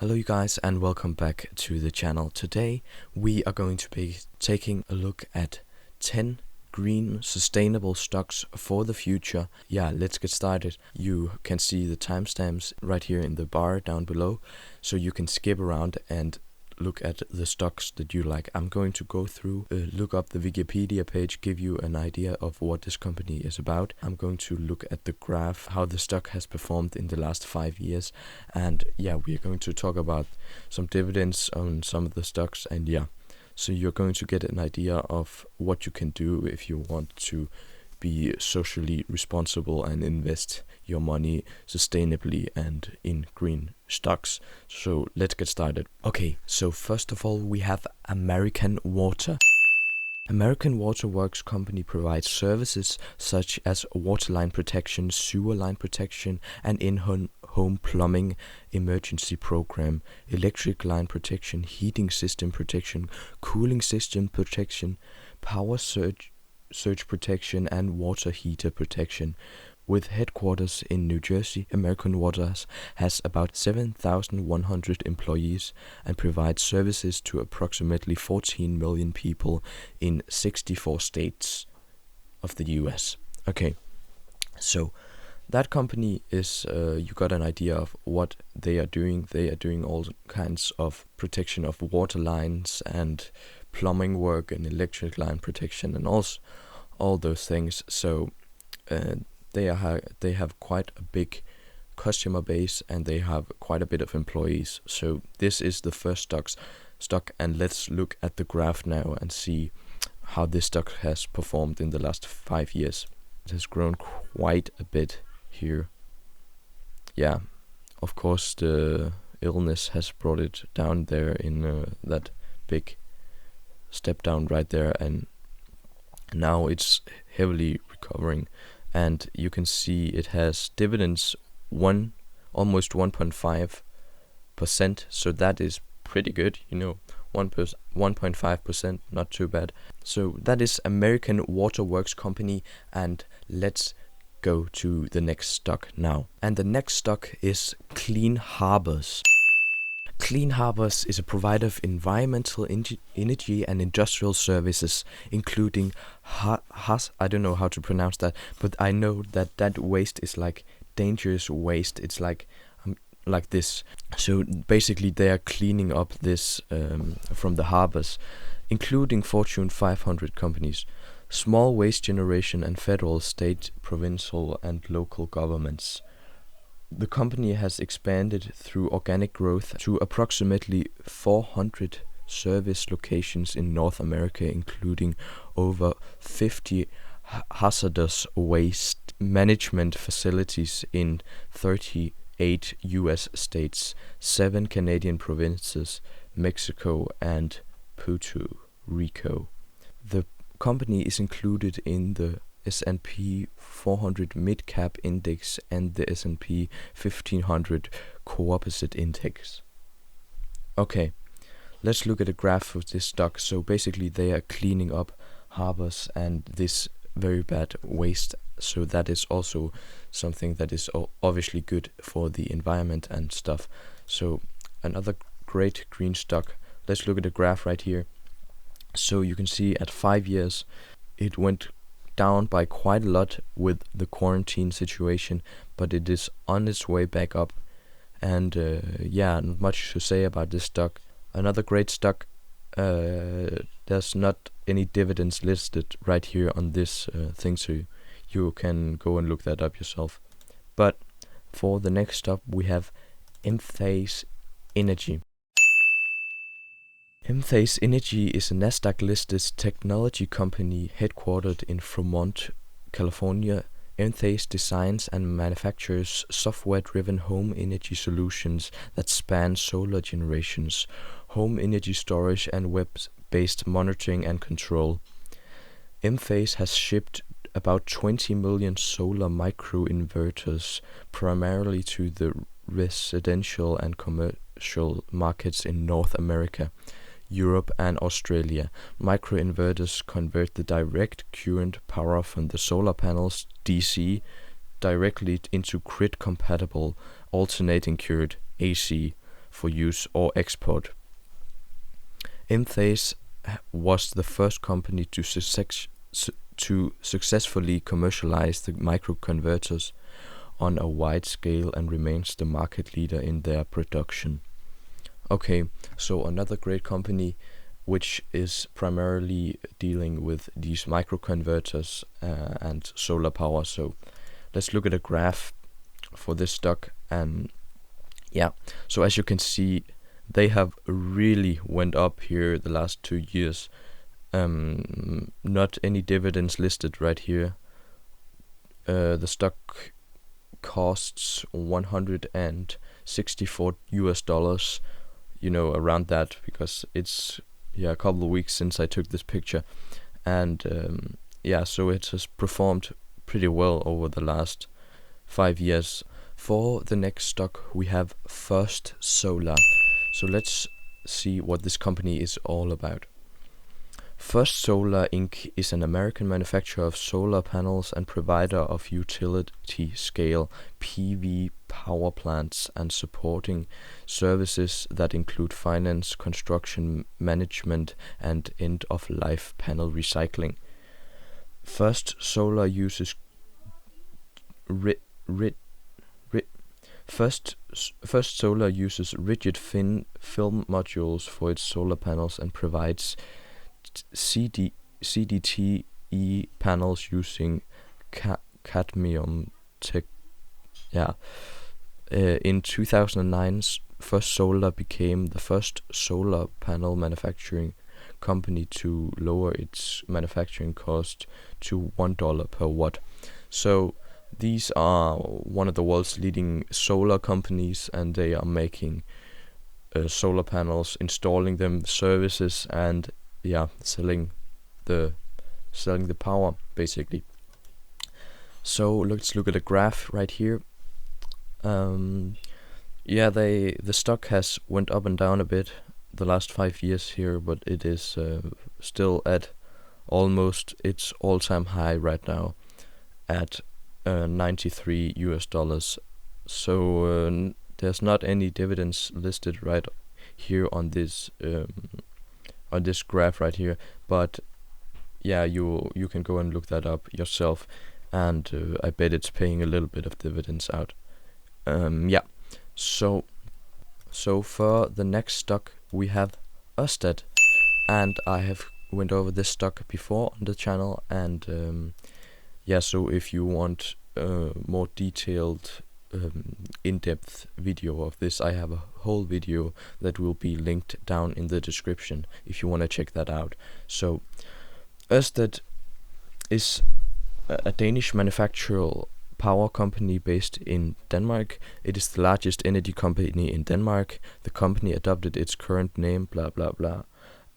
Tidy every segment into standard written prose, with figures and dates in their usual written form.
Hello you guys and welcome back to the channel. Today we are going to be taking a look at 10 green sustainable stocks for the future. Yeah, let's get started. You can see the timestamps right here in the bar down below, so you can skip around and look at the stocks that you like. I'm going to go through, look up the Wikipedia page, give you an idea of what this company is about. I'm going to look at the graph, how the stock has performed in the last 5 years, and yeah, we're going to talk about some dividends on some of the stocks, and yeah, so you're going to get an idea of what you can do if you want to be socially responsible and invest your money sustainably and in green stocks. So let's get started. Okay, so first of all we have American Water. American Water Works company provides services such as water line protection, sewer line protection, and in-home plumbing emergency program, electric line protection, heating system protection, cooling system protection, power surge protection, and water heater protection. With headquarters in New Jersey, American Water has about 7,100 employees and provides services to approximately 14 million people in 64 states of the US. Okay, so that company is, you got an idea of what they are doing. They are doing all kinds of protection of water lines and plumbing work and electric line protection and all those things. So they have quite a big customer base and they have quite a bit of employees. So this is the first stock, and let's look at the graph now and see how this stock has performed in the last 5 years. It has grown quite a bit here. Yeah, of course the illness has brought it down there in that big step down right there, and now it's heavily recovering. And you can see it has dividends almost 1.5%, so that is pretty good, 1.5%, not too bad. So that is American Water Works company, and let's go to the next stock now. And the next stock is Clean Harbors. Clean Harbors is a provider of environmental energy and industrial services, including I don't know how to pronounce that, but I know that waste is like dangerous waste. It's like this. So basically they are cleaning up this from the harbors, including Fortune 500 companies, small waste generation, and federal, state, provincial, and local governments. The company has expanded through organic growth to approximately 400 service locations in North America, including over 50 hazardous waste management facilities in 38 US states, 7 Canadian provinces, Mexico, and Puerto Rico. The company is included in the S&P 400 Mid-Cap Index and the S&P 1500 Composite Index. Okay, let's look at a graph of this stock. So basically they are cleaning up harbors and this very bad waste. So that is also something that is obviously good for the environment and stuff. So another great green stock. Let's look at the graph right here. So you can see at 5 years it went down by quite a lot with the quarantine situation, but it is on its way back up. And yeah, not much to say about this stock. Another great stock. There's not any dividends listed right here on this thing, so you can go and look that up yourself. But for the next stock we have Enphase Energy. Enphase Energy is a Nasdaq-listed technology company headquartered in Fremont, California. Enphase designs and manufactures software-driven home energy solutions that span solar generations, home energy storage, and web-based monitoring and control. Enphase has shipped about 20 million solar microinverters, primarily to the residential and commercial markets in North America, Europe, and Australia. Microinverters convert the direct current power from the solar panels DC directly into grid-compatible alternating current AC for use or export. Enphase was the first company to successfully commercialize the microconverters on a wide scale and remains the market leader in their production. Okay, so another great company which is primarily dealing with these microconverters and solar power. So let's look at a graph for this stock, and yeah, so as you can see, they have really went up here the last 2 years. Not any dividends listed right here. The stock costs $164, around that, because it's a couple of weeks since I took this picture, and so it has performed pretty well over the last 5 years. For the next stock, we have First Solar. So let's see what this company is all about. First Solar Inc. is an American manufacturer of solar panels and provider of utility-scale PV power plants and supporting services that include finance, construction management, and end-of-life panel recycling. First Solar uses First Solar uses rigid film modules for its solar panels and provides CDTE panels using cadmium tech. In 2009, First Solar became the first solar panel manufacturing company to lower its manufacturing cost to $1 per watt. So these are one of the world's leading solar companies, and they are making solar panels, installing them, services, and selling the power basically. So let's look at a graph right here. The stock has went up and down a bit the last 5 years here, but it is still at almost its all-time high right now at $93. So there's not any dividends listed right here on this graph right here, but you can go and look that up yourself, and I bet it's paying a little bit of dividends out. So for the next stock we have Orsted, and I have went over this stock before on the channel, and so if you want more detailed in-depth video of this, I have a whole video that will be linked down in the description if you want to check that out. So Orsted is a Danish manufacturer power company based in Denmark. It is the largest energy company in Denmark. The company adopted its current name, blah blah blah.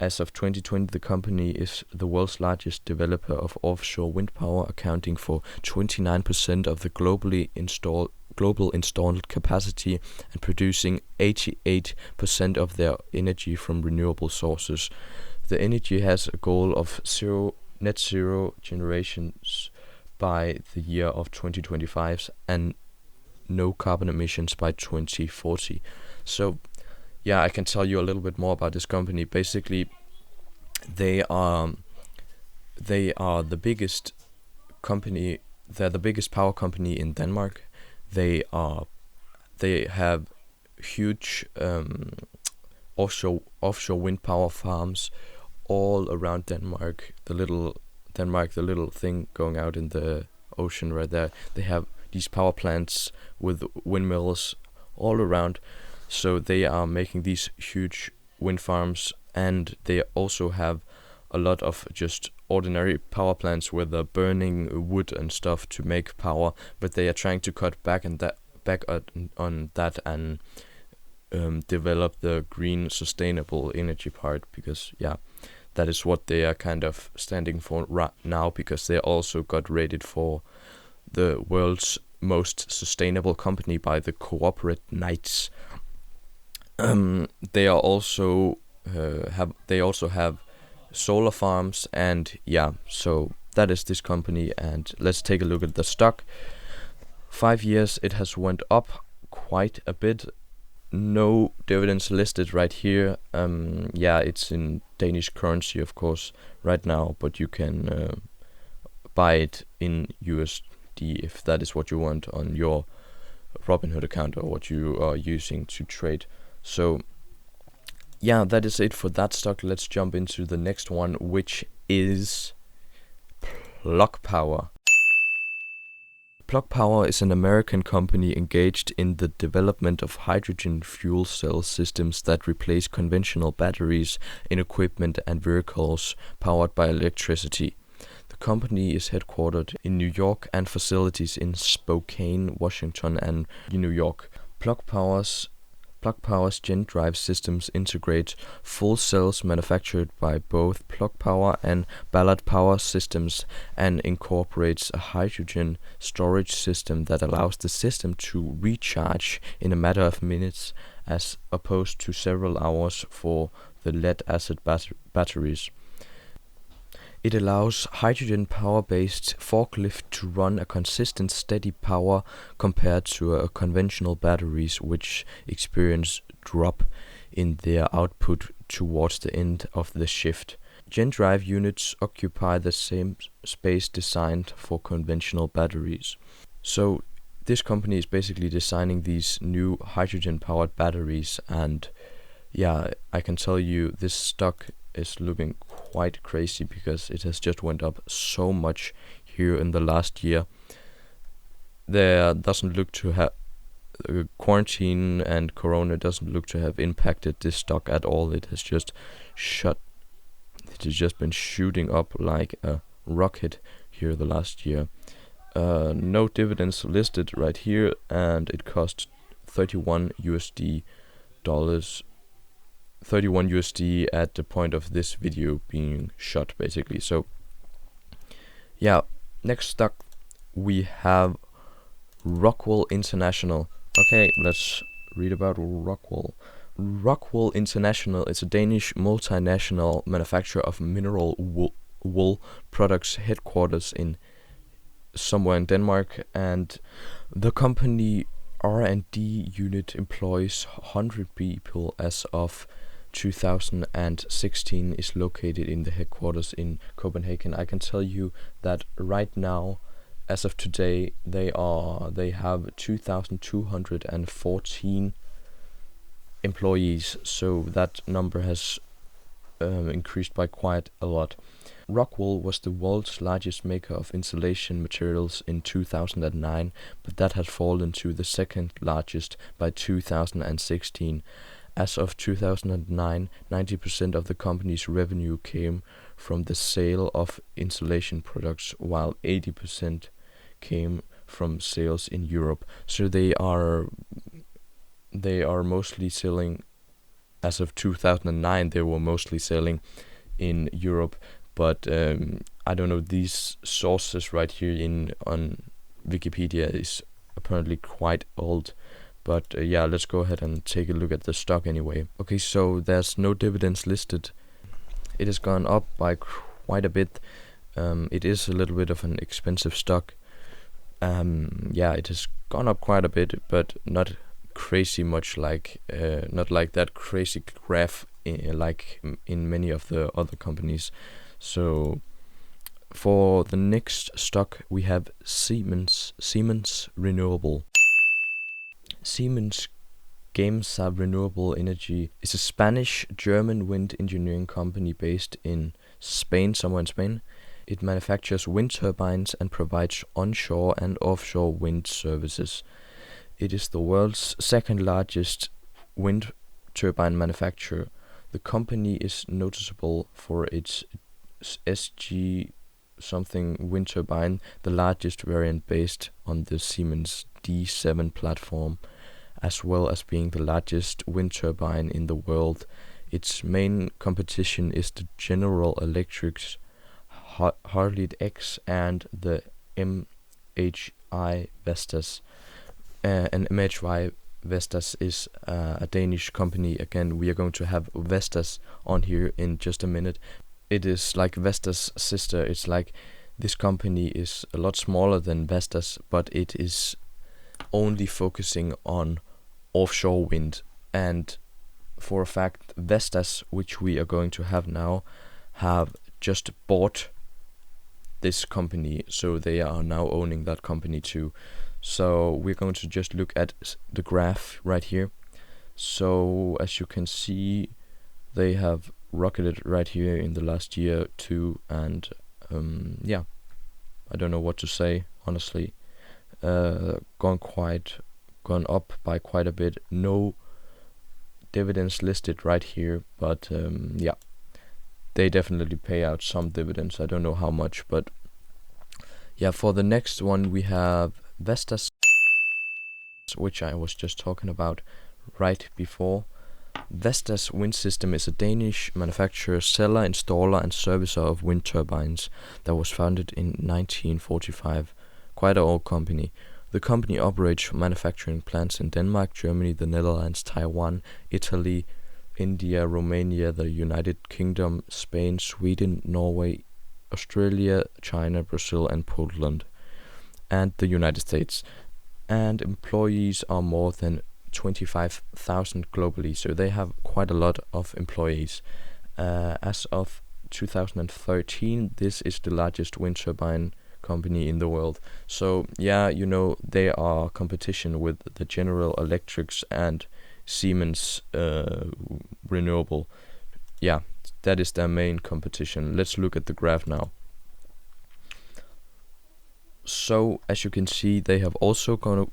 As of 2020, the company is the world's largest developer of offshore wind power, accounting for 29% of the global installed capacity and producing 88% of their energy from renewable sources. The energy has a goal of net zero generations by the year of 2025 and no carbon emissions by 2040. So I can tell you a little bit more about this company. Basically, they are the biggest company. They're the biggest power company in Denmark. They have huge offshore wind power farms all around Denmark. The little thing going out in the ocean right there. They have these power plants with windmills all around. So they are making these huge wind farms, and they also have a lot of just ordinary power plants where they're burning wood and stuff to make power, but they are trying to cut back on that and develop the green sustainable energy part, because that is what they are kind of standing for right now, because they also got rated for the world's most sustainable company by the Corporate Knights. They are also have solar farms, and so that is this company. And let's take a look at the stock. 5 years it has went up quite a bit. no dividends listed right here. Yeah, it's in Danish currency, of course, right now, but you can buy it in USD if that is what you want on your Robinhood account or what you are using to trade. So yeah, that is it for that stock. Let's jump into the next one, which is Plug Power. Plug Power is an American company engaged in the development of hydrogen fuel cell systems that replace conventional batteries in equipment and vehicles powered by electricity. The company is headquartered in New York and facilities in Spokane, Washington, and New York. Plug Power's GenDrive systems integrate full cells manufactured by both Plug Power and Ballard Power Systems and incorporates a hydrogen storage system that allows the system to recharge in a matter of minutes as opposed to several hours for the lead-acid batteries. It allows hydrogen power-based forklift to run a consistent steady power compared to conventional batteries, which experience drop in their output towards the end of the shift. GenDrive units occupy the same space designed for conventional batteries. So this company is basically designing these new hydrogen-powered batteries, and yeah, I can tell you this stock is looking quite crazy because it has just went up so much here in the last year. There doesn't look to have quarantine and corona doesn't look to have impacted this stock at all. It has just been shooting up like a rocket here the last year. No dividends listed right here, and it cost $31 at the point of this video being shot, basically. So yeah, next stock we have Rockwool International. Okay, let's read about Rockwool. Rockwool International is a Danish multinational manufacturer of mineral wool products, headquarters in somewhere in Denmark, and the company R&D unit employs 100 people as of 2016, is located in the headquarters in Copenhagen. I can tell you that right now, as of today, they have 2,214 employees, so that number has increased by quite a lot. Rockwool was the world's largest maker of insulation materials in 2009, but that had fallen to the second largest by 2016. As of 2009, 90% of the company's revenue came from the sale of insulation products, while 80% came from sales in Europe. So they are mostly selling, as of 2009, they were mostly selling in Europe. But I don't know, these sources right here on Wikipedia is apparently quite old. But yeah, let's go ahead and take a look at the stock anyway. Okay, so there's no dividends listed. It has gone up by quite a bit. It is a little bit of an expensive stock. Yeah, it has gone up quite a bit, but not crazy much, like not like that crazy graph like in many of the other companies. So for the next stock we have Siemens Renewable. Siemens Gamesa Renewable Energy is a Spanish-German wind engineering company based in Spain, somewhere in Spain. It manufactures wind turbines and provides onshore and offshore wind services. It is the world's second largest wind turbine manufacturer. The company is noticeable for its SG something wind turbine, the largest variant based on the Siemens D7 platform, as well as being the largest wind turbine in the world. Its main competition is the General Electric's Harley X and the MHI Vestas. And MHI Vestas is a Danish company. Again, we are going to have Vestas on here in just a minute. It is like Vestas' sister. It's like this company is a lot smaller than Vestas, but it is only focusing on offshore wind. and for a fact, Vestas, which we are going to have now, have just bought this company, so they are now owning that company too. So we're going to just look at the graph right here. So as you can see, they have rocketed right here in the last year too, and yeah, I don't know what to say, honestly. Gone up by quite a bit. No dividends listed right here, but yeah, they definitely pay out some dividends. I don't know how much, but yeah, for the next one we have Vestas, which I was just talking about right before. Vestas Wind System is a Danish manufacturer, seller, installer and servicer of wind turbines that was founded in 1945. Quite an old company. The company operates manufacturing plants in Denmark, Germany, the Netherlands, Taiwan, Italy, India, Romania, the United Kingdom, Spain, Sweden, Norway, Australia, China, Brazil and Poland, and the United States. And employees are more than 25,000 globally, so they have quite a lot of employees. As of 2013, this is the largest wind turbine company in the world. So yeah, you know, they are competition with the General Electrics and Siemens Renewable. Yeah, that is their main competition. Let's look at the graph now. So as you can see, they have also gone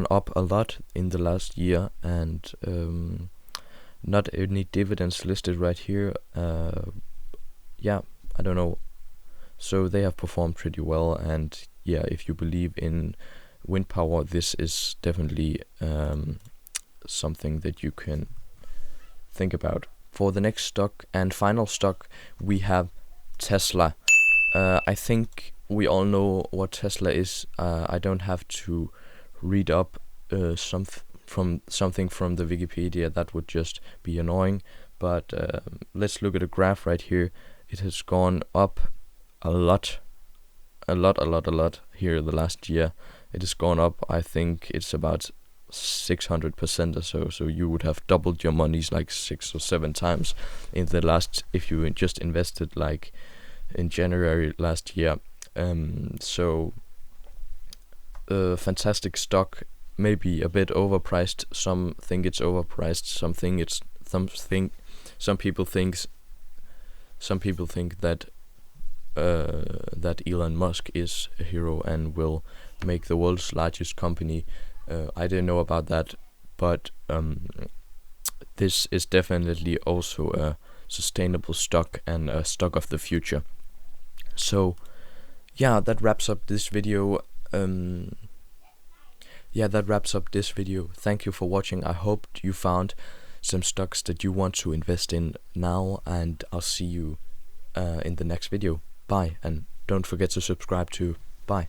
up a lot in the last year, and not any dividends listed right here. Yeah, I don't know. So they have performed pretty well, and yeah, if you believe in wind power, this is definitely something that you can think about. For the next stock and final stock, we have Tesla. I think we all know what Tesla is. I don't have to read up something from the Wikipedia. That would just be annoying. But let's look at a graph right here. It has gone up a lot here the last year. It has gone up, I think it's about 600% or so. So you would have doubled your monies like 6 or 7 times in the last, if you just invested like in January last year. So fantastic stock, maybe a bit overpriced. Some think it's overpriced. Some people think that that Elon Musk is a hero and will make the world's largest company. I didn't know about that, but this is definitely also a sustainable stock and a stock of the future. So yeah, that wraps up this video. Thank you for watching. I hope you found some stocks that you want to invest in now, and I'll see you in the next video. Bye, and don't forget to subscribe too. Bye.